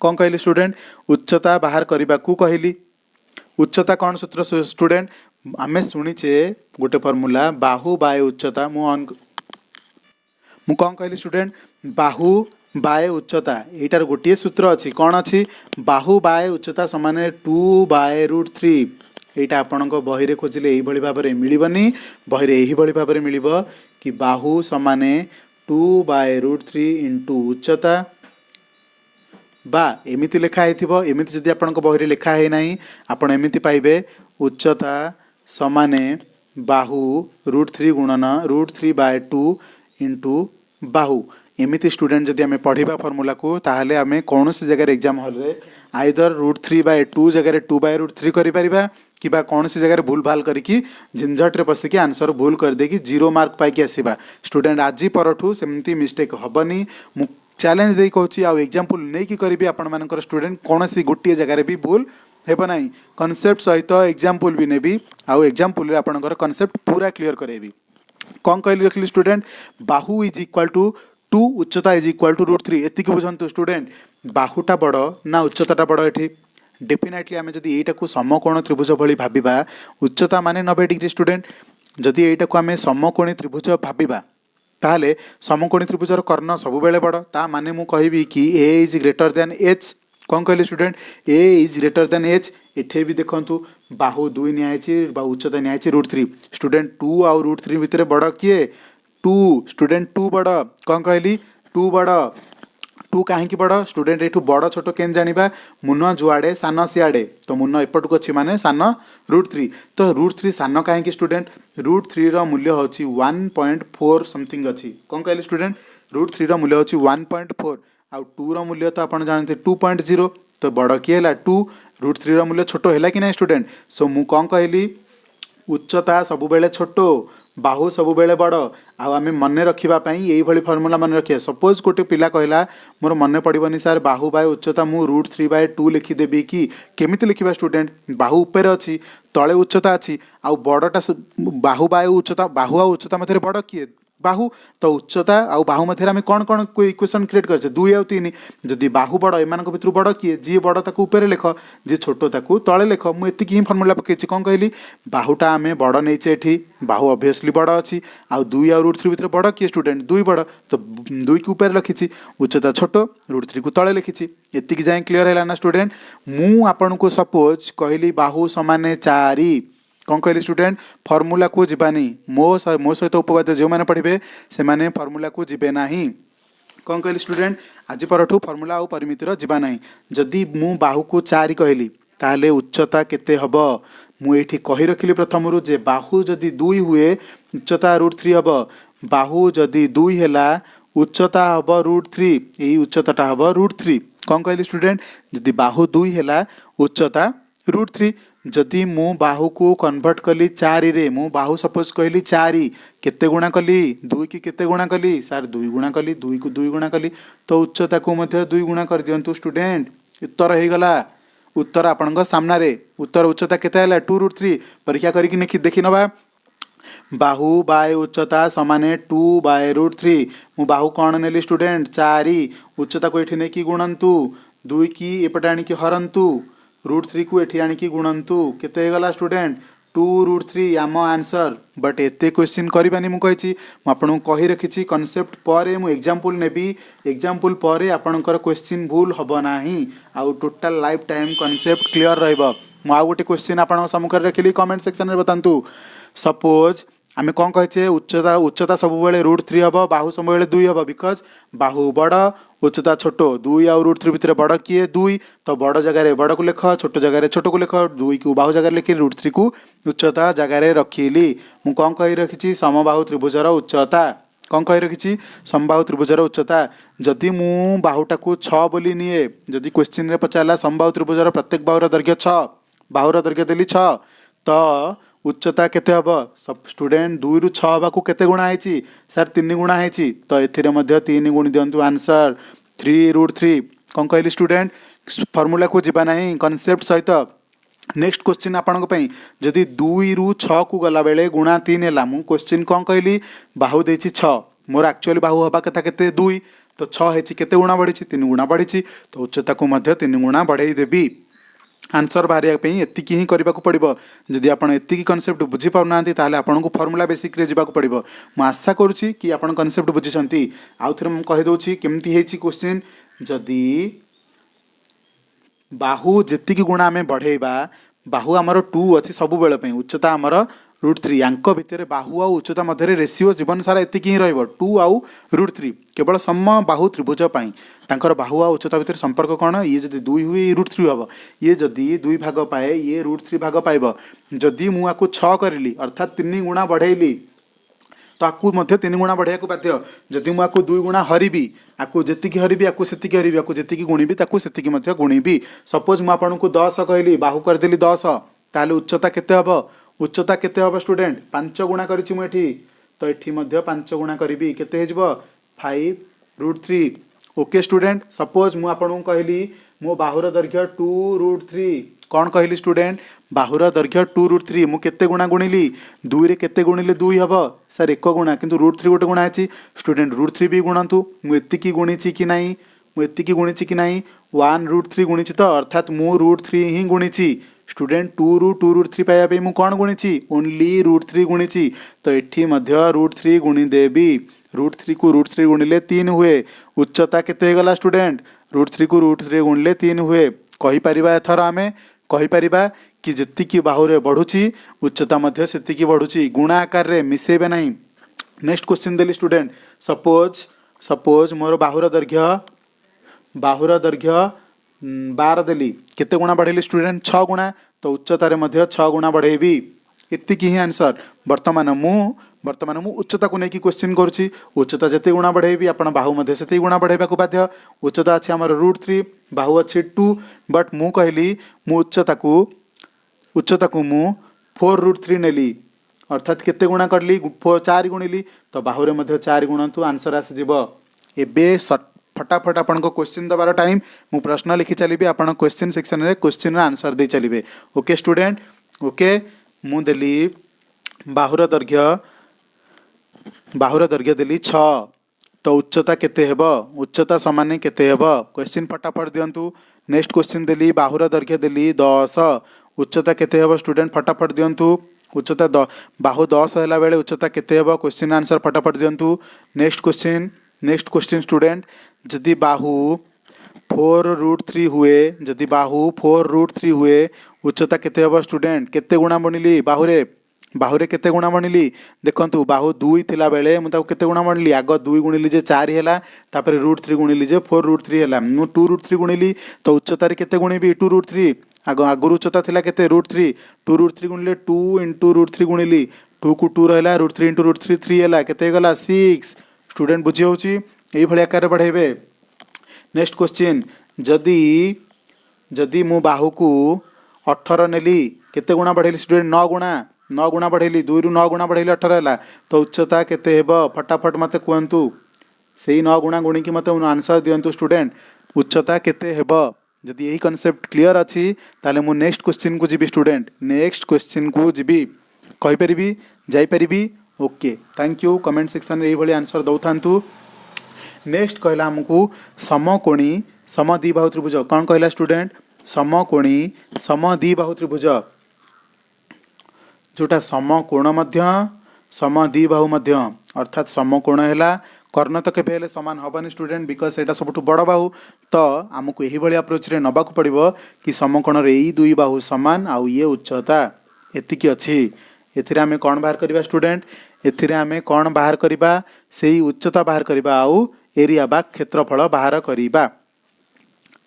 कौन कहली स्टूडेंट उच्चता बाहर करने को कहली उच्चता कौन सूत्र स्टूडेंट आमे शुणीचे गोटे फर्मूला बाहु बाय उच्चता मु कौन कहली स्टूडेंट बाहु बाय उच्चता यार गोटे सूत्र अच्छी कौन अच्छी बाहु बाय उच्चता समान 2/√3 यहाँ आपण बही रे खोजिले यही भाव में मिलनी बही रे यही भाव में मिल कि बाहु समान 2/√3 इंटू उच्चता बा एमिति लिखा है एमिति जदि आपण बही लिखा है ना आपण एमिति पाइबे उच्चता समान बाहु √3 गुणन √3/2 इंटू बाहु एमिति स्टूडेंट जदि आम पढ़ा फर्मूला को ताहले आम कौन सी जगह एग्जाम हॉल रे आइदर √3/2 जगह 2/√3 करिपरिबा किबा कौन सी जगह भूल भाल करिकी झंझट रे पसिकी आंसर भूल कर देकी 0 मार्क पाइकी आसीबा स्टूडेंट आज परठू सेमती मिस्टेक हबनी मु चैलेंज दे कहूँ आउ एग्जाम्पल नहीं कि करी आपण मानकर स्टूडेंट कौन सी गोटे जगह भी भूल हेब ना कनसेप्ट सहित एग्जाम्पल भी नेबी आउ एग्जाम्पल आपणकर कनसेप्ट पूरा क्लीयर करेबी कौन कहली रखली स्टूडेंट बाहु इज इक्वाल टू 2 उच्चता इज इक्वाल टू √3 एतिक बुझंतु स्टूडेंट बाहुटा बड़ ना उच्चताटा बड़ एठी डेफिनेटली आम जदि एटा को समकोण त्रिभुज भली भाबिबा उच्चता माने 90 डिग्री स्टूडेंट जदि एटा को आम समकोणी त्रिभुज भाबिबा ताहले समकोणी त्रिभुजर कर्ण सब बेले बड़ ता माने मु कहबी कि A is greater than H कौन कहली student A is greater than H एठे भी देखंतु बाहु 2 नियाची बा उच्चता नियाची √3 स्टूडेंट 2 आउ √3 भितर बड़ किए 2 स्टूडेंट 2 बड़ कौन कहली 2 बड़ 2 कहीं बड़ स्टूडेंट एठू बड़ छोट केन जानिबा मुन जुआड़े सान सियाड़े तो मुन एपट को अच्छी माने सान √3 तो √3 सान कहीं स्टूडेंट √3 रो मूल्य होची 1.4 समथिंग अच्छी कौन कहली स्टूडेंट √3 रो मूल्य होची 1.4 आउ 2 रो मूल्य तो आपण जानते 2.0 तो बड़ किए है 2 √3 रो मूल्य छोट है कि नहीं स्टूडेंट सो मु कौन कहली उच्चता सब बेले छोट बाहु सब बेले बड़ आम मन रखापी यही फर्मूला मन रखिए सपोज गोटे पिला कहला मोर मन पड़ोनी सार बाहु बाय उच्चता मु √3/2 लिखिदेवी कि केमिति लिखा स्टूडेंट बाहु उपर अच्छी तले उच्चता अच्छी आउ बड़टा बाहु बाय उच्चता बाहु आ उच्चता मध्य बड़ किए बाहु तो उच्चता आउ बाहु मध्य आम कौन कौन इक्वेशन क्रिएट कर 2 आउ 3 जदि बाहु बड़ एम भितर बड़ किए जी बड़ ताकू ऊपर लिख जी छोट ताकू तले लिख मुझे ही फर्मूला पकई कौन कहली बाहुटा आम बड़ नहीं एठी बाहु ऑब्वियसली बड़ अच्छी आउ 2 आउ √3 भितर बड़ किए स्टूडेंट 2 बड़ तो 2 की ऊपर लिखी उच्चता छोट √3 को तले लिखी एतिक जाए क्लीयर है ना स्टूडेंट मु आपन को सपोज कहली बाहु समान 4 कौन कहली स्टूडेंट फर्मूला को जीवानी मो सहित उपवाद्य जो मैंने पढ़े से माने फर्मूला को जीवे ना कौन कहली स्टूडेंट आज परठू फर्मूला आउ परिमितिर जीवा ना जदि मु बाहु को 4 कहली ताहले उच्चता केते हब मु एठी कहि रखिली प्रथमरु जे बाहु जदि 2 हुए उच्चता √3 हब बाहु जदि 2 हैला उच्चता हब √3 यही उच्चताटा हब √3 कौन कहली स्टूडेंट जदि बाहु 2 हैला उच्चता √3 जदि मु बाहु को कन्वर्ट कली 4 रे मु बाहु सपोज कहली 4 केते गुणा कली 2 की केते गुणा कली सार 2 गुणा कली 2 को 2 गुणा कली तो उच्चता को मध्य 2 गुणा कर दियंतु स्टूडेंट उत्तर हो गला उत्तर आपनक सामना रे उत्तर उच्चता केते हैला 2√3 परीक्षा करिक देखि नबा बाहु बाय उच्चता समान 2/√3 मु बाहु कौन नेली स्टूडेंट 4 उच्चता को एठी नेकी गुणंतु 2 की एपटे आनिकी हरंतु √3 को एठी आनिकी गुणंतु केते गला स्टूडेंट 2√3 आम आंसर बट एते क्वेश्चन करबानी मु कहिची मु आपन कहि रखिची कांसेप्ट परे मु एग्जांपल नेबी एग्जांपल परे आपनकर क्वेश्चन भूल हबो नाही आ total life time concept clear रहइबो मु आ गोटे क्वेश्चन आपन सम्मुख रखिली कमेंट सेक्शन रे बतांतु सपोज आम कौन कहे उच्चता सब बेले √3 हम बाहु सब बेले 2 हम बिकज बाहु बड़ उच्चता छोट 2 आउ √3 भितर बड़ किए 2 तो बड़ जगह बड़ को लिख छोट जगह छोट को लिख 2 को बाहु जगह लिखी √3 को उच्चता जगह रखिली मु कौन कही रखी समबाहु त्रिभुजर उच्चता कौन कही रखी समबाहु त्रिभुजर उच्चता जदि मु बाहुटा को 6 बोली निए जदि क्वेश्चन रे पचारला समबाहु त्रिभुजर प्रत्येक बाहुर दैर्घ्य 6 बाहुर दैर्घ्य देली 6 तो उच्चता केते हब सब स्टूडेंट 2 रु 6 हवा को केते गुणा है सर 3 गुणा है तो एथिरे मध्य 3 गुणी दियंतु आंसर 3√3 कौन कहली स्टूडेंट फर्मूला को जीवा नहीं कनसेप्ट सहित नेक्स्ट क्वेश्चन आपन जदि 2 ରୁ 6 को गला बेले गुणा 3 है मु क्वेश्चन कौन कहली बाहु देछि 6 मोर एक्चुअली बाहु हवा कथा केते 2 तो 6 हेछि केते गुणा बढ़ी 3 गुणा बढ़ी तो उच्चता को मध्य 3 गुणा बढ़ाई देबी आंसर बाहर एतिकी ही करने को पड़ो जदि आप एतिकी कनसेप्ट बुझी पाना ताले आपन को फर्मूला बेसिक रे जीवा पड़ो मु आशा करुच्ची कि आप कनसेप्ट बुझी आउ थे मुझे कहीदे केमती क्वेश्चन जदि बाहु जी गुणा आम बढ़ेबा बाहु आमर 2 अच्छी सब बेले उच्चता आमर √3 यांक भितर बाहु आ उच्चता मध्य रेसीओ जीवन सारा एतिकी ही रहिबो 2 आउ √3 केवल सम बाहु त्रिभुज पाई तांकर बाहु आ उच्चता भितर संपर्क कौन ये जदि 2 हुए √3 हम ये जदि 2 भाग पाए ये √3 भाग पाइब जदि मु आकु 6 करली अर्थात 3 गुणा बढ़ेली तो आकु मध्य 3 गुणा बढ़िया को बाध्य जदि मु आकु 2 गुणा हरिबी आकु जेतिकी हरिबी आकु सेतिकी हरिबी आकु जेतिकी गुणिबी ताकु सेतिकी मध्य गुणिबी सपोज मु आपनकु 10 कहली बाहु कर देली 10 ताले उच्चता केते हबो उच्चता केते हबो स्टूडेंट 5 गुणा करिछि मु एठी तो एठी मध्य 5 गुणा करिबी केते हे जबो 5√3 ओके स्टूडेंट सपोज मु आपनकु कहली मो बाहुर दैर्घ्य 2√3 कौन कहली स्टूडेंट बाहुर दैर्घ्य 2√3 मु केते गुणा गुणिली 2 रे केते गुणिले 2 हबो सर 1 गुणा किंतु √3 गोटे गुणा अछि स्टूडेंट √3 भी गुणंतु मु एतिकी गुणिछि कि नाही मु एतिकी गुणिछि कि नाही 1√3 गुणिछि तो अर्थात मु √3 ही गुणिछि स्टूडेंट 2 ରୁ 2√3 पाइबा पे मु कोन गुणिछि ओनली √3 गुणिछि तो एठी मध्य √3 गुणि देबी √3 को √3 गुणिले 3 हुए उच्चता केते गला स्टूडेंट √3 को √3 गुणिले 3 हुए कहि परिबा एथर आमे कहि परिबा कि जेतिकी बाहुरे बढ़ुछि उच्चता मध्य सेतिकी बढ़ुछि गुणा आकार रे मिसेबे नाही नेक्स्ट क्वेश्चन देली स्टूडेंट सपोज मोर बाहुर दैर्घ्य 12 देली केते गुणा बढ़ेली स्टूडेंट 6 गुणा तो उच्चता रे मध्य 6 गुणा बढ़ेबी एतिकी ही आंसर वर्तमान मु उच्चता को लेकिन क्वेश्चन करुच्ची उच्चता जिते गुणा बढ़ेबी आपण बाहु मध्य से गुणा बढ़ेबा को बाध्य उच्चता अच्छे आम √3 बाहु अच्छे 2 बट मु कहली मु उच्चता को मु 4√3 नेली अर्थात केते गुणा करली 4 गुणिली तो बाहुरे मध्य 4 गुणंतु आंसर आसीजिवो एबे फटाफट आपन को क्वेश्चन दबार टाइम मु प्रश्न लिखि चलिबे आपन क्वेश्चन सेक्शन रे क्वेश्चन रा आंसर दे चलिबे ओके स्टूडेंट ओके मु देली बाहुर दैर्घ्य देली 6 तो उच्चता केते हेबो उच्चता समान केते हेबो क्वेश्चन फटाफट दियंतु नेक्स्ट क्वेश्चन देली बाहुर दैर्घ्य देली 10 उच्चता केते हेबो स्टूडेंट फटाफट दियंतु उच्चता बाहु 10 हैला बेले उच्चता केते हेबो क्वेश्चन आंसर फटाफट दियंतु नेक्स्ट क्वेश्चन स्टूडेंट जदि बाहु 4√3 हुए जदि बाहु 4√3 हुए उच्चता केते हेबो स्टूडेंट केते गुणा बनिली बाहुरे केते गुणा बनिली देखंतु बाहु 2 थिला बेले मु ताको केते गुणा बनिली आग 2 गुणिली जे 4 हैला तापर √3 गुणिली जे 4√3 हैला मु 2√3 गुणिली तो उच्चता रे केते गुणिबी 2√3 आगुर उच्चता थिला केते √3 2√3 गुणिले 2 * √3 गुणिली 2 को 2 रहला √3 * √3 3 हैला केते गला 6 स्टूडेंट बुझी होची एई भली आकार बढ़ेबे नेक्स्ट क्वेश्चन जदि मु बाहु को 18 नेली केते गुणा बढ़ेली स्टूडेंट 9 गुणा बढ़ेली 2 ରୁ 9 गुणा बढ़ेली 18 हैला तो उच्चता केते हेबो फटाफट मते कहंतु सेही 9 गुणा गुणी कि मते आंसर दियंतु स्टूडेंट उच्चता केते हेबो जदि यही कॉन्सेप्ट क्लियर अच्छी ताले मु नेक्स्ट क्वेश्चन को जीबी स्टूडेंट नेक्स्ट क्वेश्चन को जीबी कहि परिबी जाई परिबी okay thank you comment section रे एही आंसर दउथांतु नेक्स्ट कहला हमकू समकोणी समद्विबाहु त्रिभुज कौन कहला स्टूडेंट समकोणी समद्विबाहु त्रिभुज जोटा समकोण मध्य समद्विबाहु मध्य अर्थात समकोण हैला कर्ण तो केबे सामान हबनी स्टूडेंट बिकज सेटा सबुठ बड़ बाहु तो आमको यही भाई अप्रोच रे नबाक पड़ो कि समकोण रे यही 2 बाहु समान आउ ये उच्चता एतिकी अच्छी एथिरे आमे कौन बाहर करबा स्टूडेंट एथिरे आमे कौन बाहर करबा सेही उच्चता बाहर करबा आउ एरिया बा क्षेत्रफल बाहर करबा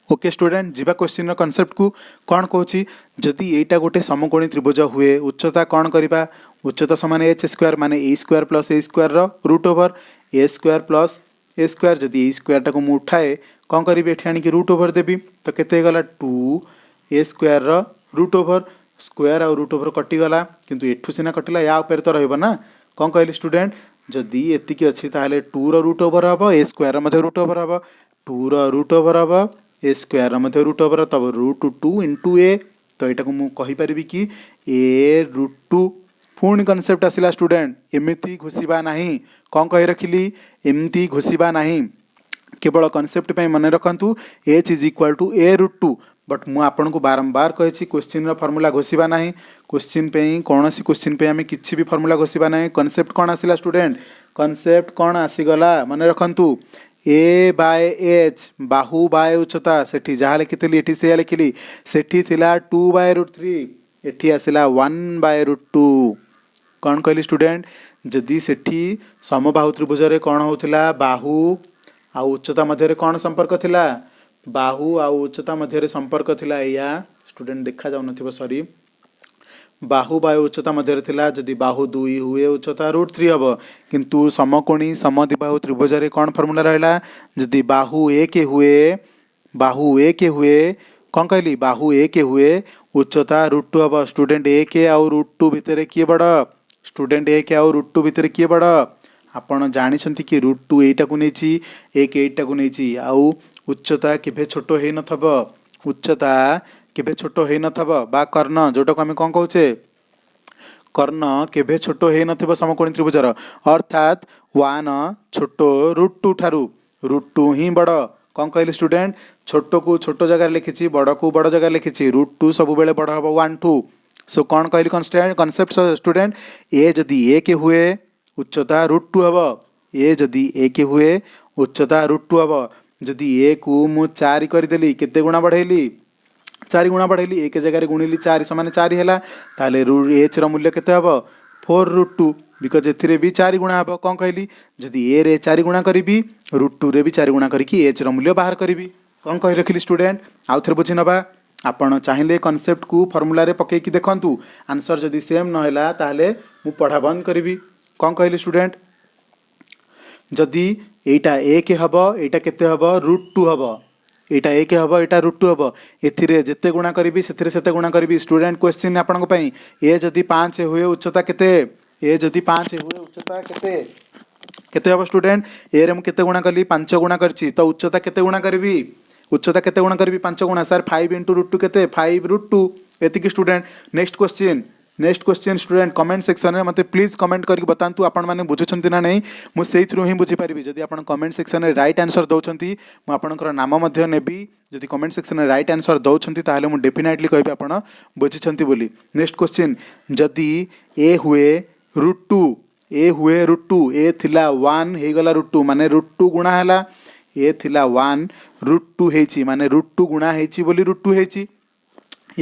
ओके स्टूडेंट जीवा क्वेश्चन कॉन्सेप्ट को कौन कहूँ जदि एटा गोटे समकोणी त्रिभुज हुए उच्चता कौन करबा उच्चता समान h² माने a² + a² √over a² + a² जदि a² टाको मु उठाए कौन करी एठी आनी कि √ओवर देबी तो केते गला 2a² √ओवर स्क्वायर आ √ओवर कटि गला किंतु एठु सिना कटिला या ऊपर तो रहइबो ना कौन कहली स्टूडेंट जदि एतिकी अछि ताले 2 रो √ओवर हबो a² मध्ये √ओवर हबो 2 रो √ओवर हबो ए स्क्वायर मध्य रूट ओवर तब √2 इंटू ए तो यहाँ को कहीपरि कि a√2 पुणी कनसेप्ट आसला स्टूडेंट एमती घोषा ना कौन कही रखिली एमती घोषा ना केवल कनसेप्ट मन रखु h is equal to a√2 but मु आपन को बारंबार कही क्वेश्चन फर्मूला घोषा ना क्वेश्चन कौन सी क्वेश्चन पे आम कि फर्मूला घोषा ना कनसेप्ट कौन आसला स्टूडेंट कनसेप्ट कौन आसीगला मन रखु ए बाय एच बाहु बाय उच्चता सेठी जहाँ लिखी एठी से लिखिली सेठी थिला 2/√3 एठी आसला 1/√2 कौन कहली स्टूडेंट जदि सेठी समबाहु त्रिभुज रे कौन होउथिला बाहु आ उच्चता मध्य कौन संपर्क थिला बाहु आ उच्चता मध्य संपर्क थिला या स्टूडेंट देखा जाउ नथिबो सॉरी बाहु बाय उच्चता मध्य थिला जदि बाहु 2 हुए उच्चता √3 हबो किंतु समकोणी समद्विबाहु त्रिभुज रे कौन फार्मूला रहला जदि बाहु 1 हुए कौन कहली बाहु 1 हुए उच्चता √2 हबो स्टूडेंट 1 आ √2 भितर किए बड़ स्टूडेंट 1 आ √2 भितर किए बड़ आपण जानिछंती कि √2 एटा को नेची 1 एटा को नेची आउ उच्चता केबे छोटो हे नथबो उच्चता केबे छोटो हे नथबो बा कर्ण जोटा को हम कोन कहउचे कर्ण केबे छोटो हे नथबो समकोणी त्रिभुजर अर्थात 1 छोटो √2 ठारू √2 ही बड़ कौन कहले स्टूडेंट छोटो को छोटो जगह लिखिछि बड़ को बड़ जगह लिखिछि √2 सब बेले बड़ हबो 1 2 सो कौन कहली कॉन्सेप्ट स्टूडेंट ए जदि 1 हुए उच्चता √2 हबो ए जदि 1 हुए उच्चता √2 हबो जदि ए को मु 4 कर देली केते गुणा बढ़ेली 4 गुणा बढ़ेली एक जगह गुणिली 4 समान 4 हैला ताले एच रो मूल्य केते हबो 4√2 बिकॉज एथिरे भी 4 गुणा हबो कौन कहली जदि ए रे 4 गुणा करिबी √2 रे भी 4 गुणा करके एच रो मूल्य बाहर करिबी कौन कहि रखिली स्टूडेंट आउ थरे बुझि नबा आपण चाहिले कॉन्सेप्ट को फार्मूला रे पके कि देखंतु आंसर जदि सेम न हैला ताले मु पढ़ा बंद करिबी कौन कहली स्टूडेंट जदि एटा 1 हबो एटा केते हबो √2 हबो एटा 1 हबो एटा √2 हबो एथिरे जेते गुणा करिबी सेथिरे सेते गुणा करिबी स्टूडेंट क्वेश्चन आपन को पई ए जदि 5 हुए उच्चता केते ए जदि 5 हुए उच्चता केते केते हबो स्टूडेंट ए रे हम केते गुणा करली 5 गुणा करछि तो उच्चता केते गुणा करबी उच्चता केते गुणा करबी 5 गुणा सर 5 √2 केते 5√2 एतिकी student next question student comment section में मते प्लीज कमेंट करके बतांतु आपण माने बुझुछंती ना नहीं मु सेहि थ्रू ही बुझी पारिबी जदि आपण कमेंट सेक्शन में राइट आंसर दउछंती मु आपनकर नाम मध्य नेबी जदि कमेंट सेक्शन में राइट आंसर दउछंती ताले मु डेफिनेटली कहबी आपण बुझिछंती बोली नेक्स्ट क्वेश्चन जदि ए हुए √2 ए थिला 1 हे गला √2 माने √2 गुणा हला ए थिला 1 √2 हेची माने √2 गुणा हेची बोली √2 हेची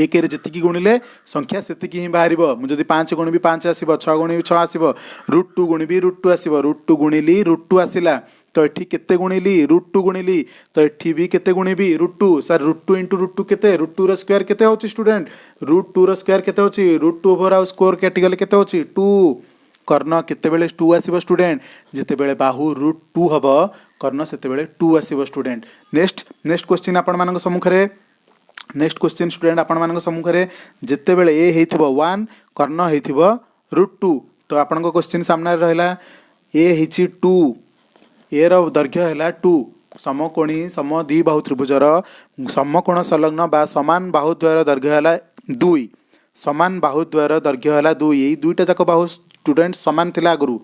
एक जी गुणिले संख्या से ही बाहर मुझे 5 गुणिबी 5 आसो 6 गुणिबी 6 आसो √2 गुणिबी √2 आसो √2 गुणिली √2 आसला तो ये केते गुणिली √2 गुणिली तो ये भी केते गुणिबी √2 सर √2 इंटू √2 केते √2 रो स्क्वायर केते होची स्टूडेंट √2 रो स्क्वायर केते होची √2 ओवर आउ स्क्वायर कैटेगरी केते होची 2 कर्ण केते बेले 2 आसीबो स्टूडेंट जेते बेले बाहु √2 हबो कर्ण सेते बेले 2 आसीबो स्टूडेंट नेक्स्ट क्वेश्चन आपण मानक सम्मुख रे नेक्स्ट क्वेश्चन स्टूडेंट आपण मानक सम्मुख रे जेते बेले ए हेथिबो 1 कर्ण हेथिबो √2 तो आपण को क्वेश्चन सामने रहला ए हिची 2 ए रो दैर्घ्य हैला 2 समकोणी समद्विबाहु त्रिभुजर समकोण संलग्न बा समान बाहुद्वयर दैर्घ्य हैला 2 समान बाहुद्वयर दैर्घ्य हैला 2 एई दुईटा जाक बाहु स्टूडेंट समान थिला आगरु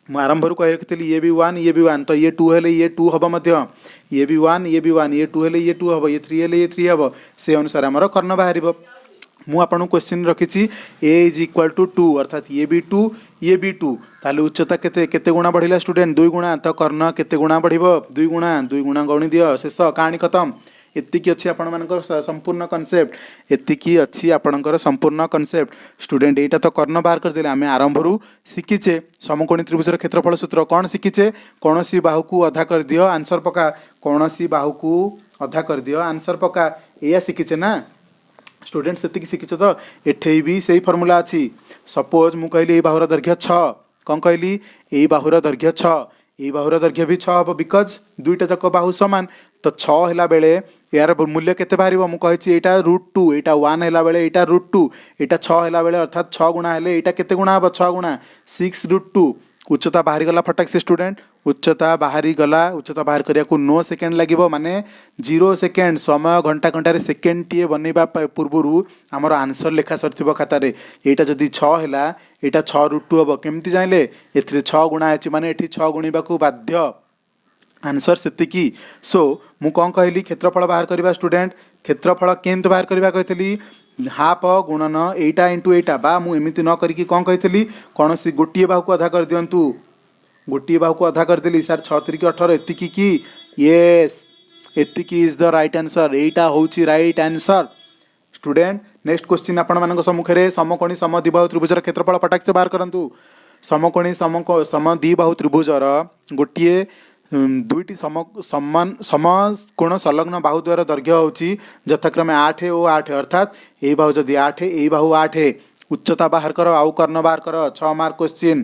मु आरंभ कही रखी ये भी 1 तो ये 2 हेले ये 2 हम ये भी 1 ये 2 हेले ये 2 हम ये 3 हेले ये 3 हम से अनुसार आमर कर्ण बाहर मु आपन क्वेश्चन रखी ए इज इक्वाल टू 2 अर्थात ये भी 2 ताले उच्चता केते केते गुणा बढ़िला स्टूडेंट 2 गुणा तो कर्ण केते गुणा बढ़िबो 2 गुणा गणी दियो शेष कहानी खत्म एतिकी अच्छी आपण मानकर संपूर्ण कॉन्सेप्ट एतिकी अच्छी आपणकर संपूर्ण कॉन्सेप्ट स्टूडेंट एटा तो कर्ण बाहर कर देले आमे आरंभ रु शिखिचे समकोणी त्रिभुजर क्षेत्रफल सूत्र कौन शिखिचे कौनसी बाहु को अधा कर दियो आंसर पका कौनसी बाहु को अधा कर दियो आंसर पका एया शिखिचे ना स्टूडेंट सेतिकी शिखिचे तो एठे भी सही फार्मूला अछि सपोज मु कहली ए बाहुर दैर्घ्य 6 कौन कहली ए बाहुर दैर्घ्य 6 ए बाहुर दैर्घ्य भी 6 हम बिकज दुईटा जाक बाहु समान तो 6 हैला बेले यार मूल्य केते बाहरिबो मु कहिछि एटा √2 एटा 1 हैला बेले एटा √2 एटा 6 हैला बेले अर्थात 6 गुणा हेले एटा केते गुणा हबो 6 गुणा 6 √2 उच्चता बाहरी गला फटाक से स्टूडेंट उच्चता बाहरी गला उच्चता बाहर करिया को 9 सेकेंड लगे माने 0 सेकेंड समय घंटा घंटे सेकेंड टीए बनवा पूर्व आमर आंसर लेखा सर खातार यहाँ जदि 6 है यहाँ 6 ରୁ 2 हम केमती जाइले ए 6 गुणा है माने ये 6 गुणा को बाध्य आंसर सेतिकी सो मु कौन कहली क्षेत्रफल बाहर करवा स्टूडेंट क्षेत्रफल केमती बाहर करवा कही हाफ गुणन एटा इंटू एटा बा मु एमती न करी कौन कही कौन सी गोटे बाहु को अधा कर दिंतु गोटे बाहु को अधा करदेली सर 6 3 18 एतिकी की येस एतिकी इज द राइट आंसर एटा होची right answer student next question आपण मान सम्मुखें समकोणी समद्विबाहु त्रिभुजर क्षेत्रफल फटाक से बाहर करंतु समकोणी समद्विबाहु त्रिभुजर गोटे दुईटी समकोण संलग्न बाहु द्वार दैर्घ्य होची यथाक्रमे 8 और 8 अर्थात ए बाहु जदि 8 ए बाहु 8 उच्चता बाहर कर आउ कर्ण बाहर कर 6 मार्क क्वेश्चन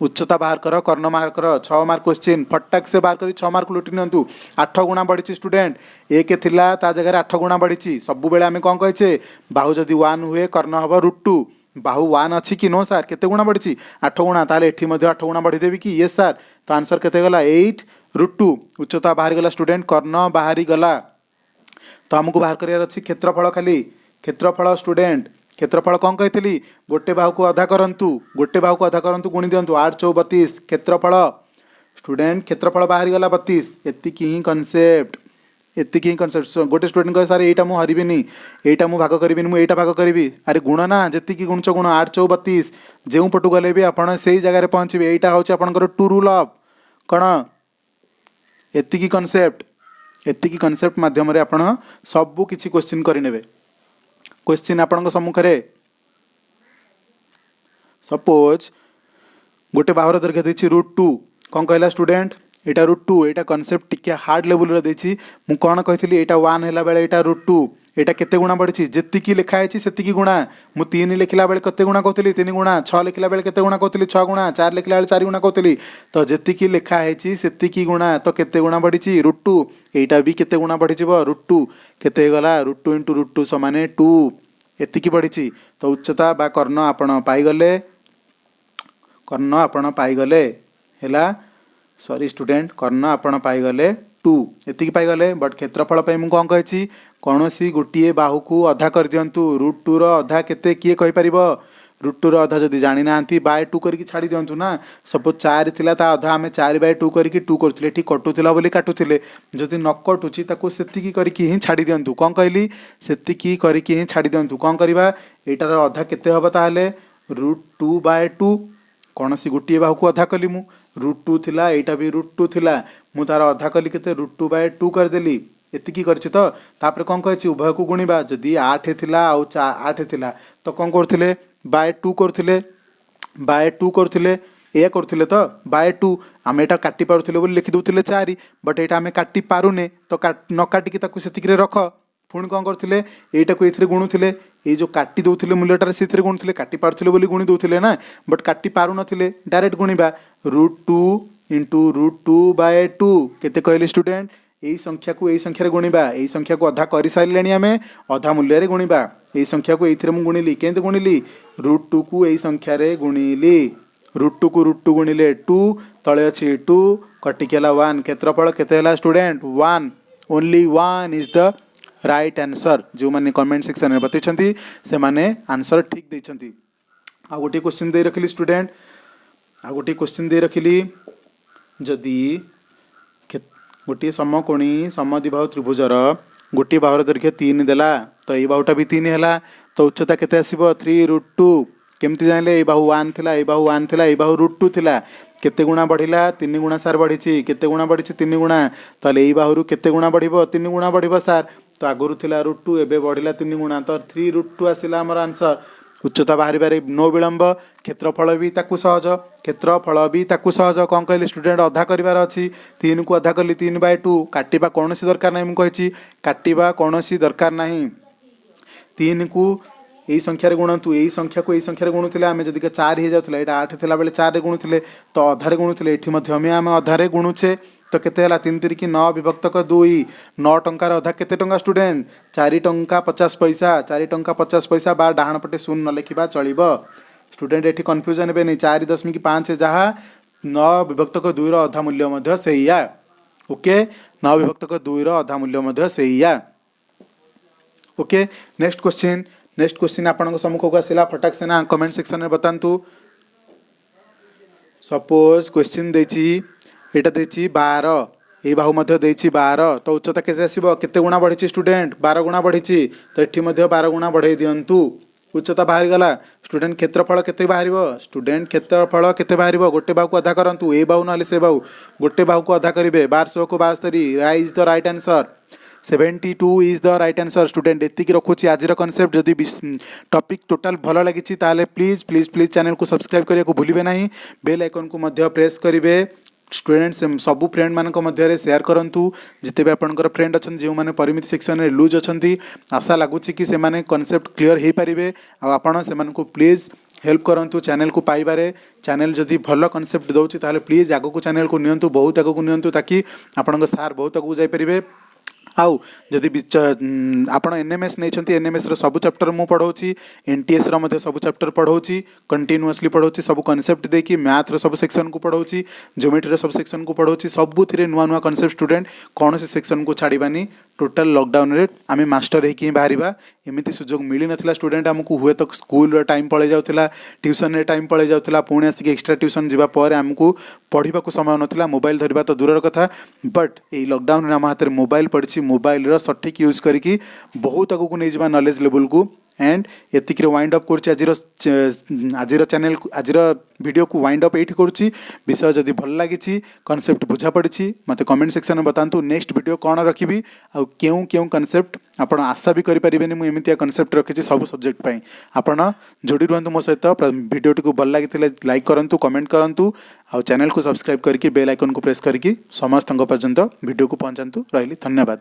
उच्चता बाहर कर कर्ण बाहर कर 6 मार्क क्वेश्चन फटाक से बाहर कर 6 मार्क लुटि नियंतु 8 गुणा बढ़ी स्टूडेंट एक थिला ता जगह 8 गुणा बढ़ी सब बेले आम कौन कहे बाहु जदि 1 हुए कर्ण हम √2 बाहु 1 अच्छी कि नो सार केते गुणा बढ़ी 8 गुणा ताले एठी मध्ये 8 गुणा बढ़ी देबी कि ये सार तो आंसर केते गला 8√2 उच्चता बाहरी गला स्टूडेंट कर्ण बाहरी गला तो हमको बाहर करियार अछि क्षेत्रफल खाली क्षेत्रफल स्टूडेंट क्षेत्रफल कौन कही गोटे बाहु को अधा करंतु गुणी दिंतु 8 × 4 32 क्षेत्रफल स्टूडेंट क्षेत्रफल बाहरी गला 32 एतिकी ही कनसेप्ट गोटे स्टूडेंट कहे सार एटा मु हरिबिनी एटा मु भाग करिबिनी मु एटा भाग करिबी अरे गुण ना जेतिकी गुणच गुण 8 × 4 32 जो पटु गले भी आपण सेही जगह रे पहुंचबे एटा होची आपनकर 2 रूल ऑफ कण एतिकी कनसेप्ट माध्यम रे आपण सब किछि क्वेश्चन करि नेबे क्वेश्चन आपण सम्मुखें सपोज गोटे बाहुर दैर्घ्य देछि √2 कौन कहला स्टूडेंट एटा √2 एटा कनसेप्ट टिके हार्ड लेवल रे देछि मु कोन कहितली एटा 1 हैला बेले एटा √2 एटा केते गुणा बढ़ी जेतिकी लिखा है सेतिकी गुणा मु 3 लिखला बेले केते गुणा कहतली 3 गुणा 6 लिखला बेले केते गुणा कहतली 6 गुणा 4 लिखला बेले 4 गुणा कहतली तो जेतिकी लिखा है सेतिकी गुणा तो केते गुणा बढ़ी √2 एटा भी केते गुणा बढ़ी जिवो √2 केते गला √2 * √2 समान 2 एतिकी बढ़ी तो उच्चता बा कर्ण आपण पाइगले हैला सॉरी स्टूडेंट कर्ण आपण पाइगले 2 एतिकी पाइगले बट क्षेत्रफल पे मु कौन कही कौन सी गोटे बाहु को अधा कर दिंतु √2 अधा केते किए कहि परिबो √2 अधा जदि जानी नांती बाय 2 करके छाड़ी दिंतु ना सपोज 4 थिला ता अधा आमे 4/2 करके 2 करथिले ठीक कटुथिला बोली काटुथिले जदि न कटुची ताको सेतिकी करके ही छाड़ी दिंतु कौन कहली सेतिकी करके ही छाड़ी दिंतु कौन करबा एटार अधा केते हबो ताले √2/2 कौन सी गोटे बाहु को अधा कली मु √2 थिला एटा भी √2 थिला मु तार अधा कली केते √2/2 कर देली एतिकी करछि तो तापर कौन कहछि उभय को गुणिबा जदि 8 थिला आ 8 थिला तो कौन करथिले /2 करथिले ए करथिले तो /2 आमे एटा काटी पारुथिले बोली लिखि दउथिले 4 बट एटा आमे काटी पारुने तो न काटी कि ताकू सेतिकी रे रख पुणी कौन करथिले एटा को एथिरे गुणुथिले ए जो काटी दउथिले मूल्यटार सेथिरे गुणुथिले काटी पारुथिले बोली गुणी दउथिले ना बट काटी पारु नथिले डायरेक्ट गुणिबा √2 * √2/2 केते कहले स्टूडेंट यही संख्या को यही संख्या गुणिबा यही संख्या को अधा कर सारे आम अधा मूल्य रे गुणिबा यही संख्या को ये गुणिली केंते गुणिली √2 को यही संख्या गुणिली √2 को √2 गुणिले 2 तले अच्छी 2 कटिकेला 1 क्षेत्रफल केते student 1 only 1 is the right answer जो मैंने कमेंट सेक्शन में बताई से माने आंसर ठीक देइछंती आ गोटे क्वेश्चन दे रखिली स्टूडेंट आ गोटे क्वेश्चन दे रखिली जदि गोटे समकोणी समद्विबाहु त्रिभुजर गोटे बाहुर दैर्घ्य 3 देला तो ये बाहुटा भी 3 है तो उच्चता केते आसीबो 3√2 केमती जानिले ए बाहु 1 थिला ए बाहु 1 थिला ए बाहु √2 थिला केते गुणा बढ़िला 3 गुणा सार बढ़ी केते गुणा बढ़ी 3 गुणा ताले ए बाहुरु केते गुणा बढ़िबो 3 गुणा बढ़िबो सार तो आगुरु थिला √2 एबे बढ़िला 3 गुणा तो 3√2 आसिला हमर आंसर उच्चता बाहरी बारे नो विलंब क्षेत्रफल भी ताकू सहज कौन कहले स्टूडेंट अधा करार अच्छी 3 को अधा कली 3/2 काटिबा कौन सी दरकार नहीं मुझे काटिबा कौन सी दरकार नहीं 3 को यही संख्यार गुणतु यही संख्या को यही संख्यार गुणुले आम जदि 4 हो जाता है 8 थिला बेले 4 गुणुले तो अधारे गुणुले ये आम अधारे गुणुचे तो केते हला 3 3 की 9 विभक्तक 2 9 टंकार अधा केते टंका स्टूडेंट 4 टंका 50 पैसा 4 टंका 50 पैसा बा डाहाण पटे शून्य न लिखा चलो स्टूडेंट ये कन्फ्यूजन हे नहीं 4.5 जहाँ नौ विभक्तक दुईर अधा मूल्य मध्य सेया ओके नौ विभक्तक दुईर अधा मूल्य मध्य सेया ओके नेक्स्ट क्वेश्चन आपन सम्मुख को आसला फटाक से ना कमेंट सेक्शन में बतातु सपोज क्वेश्चन देछि एटा देछि 12 ए बाहु मध्य देछि 12 तो उच्चता कैसे आसीबो केते गुणा बढ़िछि स्टूडेंट 12 गुणा बढ़िछि तो एठी मध्य 12 गुणा बढ़ाई दियंतु उच्चता बाहर गला स्टूडेंट क्षेत्रफल केते बाहरिबो स्टूडेंट क्षेत्रफल केते बाहरिबो गोटे बाहु को अधा करंतु ए बाहु नले से बाहु गोटे बाहु को अधा करिवे 1200 को 72 is the right answer 72 is the right answer student एतिक रखुची आज कॉन्सेप्ट जदि टॉपिक टोटल भल लगी ताले प्लीज प्लीज प्लीज चैनल को सब्सक्राइब करिया को भूलिबे नहीं बेल आइकन को मध्य प्रेस करिवे स्टूडेंट्स सबू फ्रेंड मानक मध्य शेयर करंतु जिते भी आपनकर फ्रेंड अच्छा जो मैंने परिमिति सेक्शन में लूज अच्छा आशा लगुच कि से माने कॉन्सेप्ट क्लियर हो पारे आपण से प्लीज हेल्प करंतु चैनल को पाइबारे चैनल जदि भल कॉन्सेप्ट दउची ताले प्लीज आगो को चैनल को नियंतु बहुत आगो को नियंतु ताकि आपण सार बहुत आगो जाई परिबे आउ जदि आपण एनएमएस नहीं एनएमएस सब चैप्टर मु पढ़ाऊँगी एनटीएस सब चैप्टर पढ़ाऊँगी कंटिन्यूअसली पढ़ाऊँगी सब कॉन्सेप्ट देकी मैथ सब सेक्शन को पढ़ाऊँगी ज्योमेट्री सब सेक्शन को पढ़ाऊँगी सबुथिरे नुआ नुआ कॉन्सेप्ट स्टूडेंट कौन से सेक्शन को छाड़बानी टोटाल लॉकडाउन रे आम मास्टर होकि बाहर एमती सुजोग मिल ना स्टूडेंट आमको हुए तो स्कूल टाइम पड़े जाऊला ट्यूशन रे टाइम पड़े जाऊला पुणी आसिक एक्सट्रा ट्यूशन जावापर आमको पढ़ा समय नाला मोबाइल धरवा तो दूर कथा बट ये लॉकडाउन आम हाथ में मोबाइल पड़ी मोबाइल सठिक यूज करके बहुत आगू नहीं जावा नॉलेज लेवल को एंड एतिक वाइंड अप कर आज चैनल आज वीडियो को वाइंड अप ये करुच्ची विषय जदि भल लगी कॉन्सेप्ट बुझा पड़ी मत कमेंट सेक्शन में बतातु नेक्स्ट वीडियो कौन रखी आउ क्यों क्यों कॉन्सेप्ट आपड़ आशा भी करें मुझे कॉन्सेप्ट रखी सब सब्जेक्ट पाई आपड़ जोड़ी रुहतु मो सहित वीडियोटी को भल लगी लाइक करूँ कमेंट करूँ आउ चैनल को सब्सक्राइब करके बेल आइकन को प्रेस करके समस्त पर्यंत वीडियो को पहुँचातु रही धन्यवाद।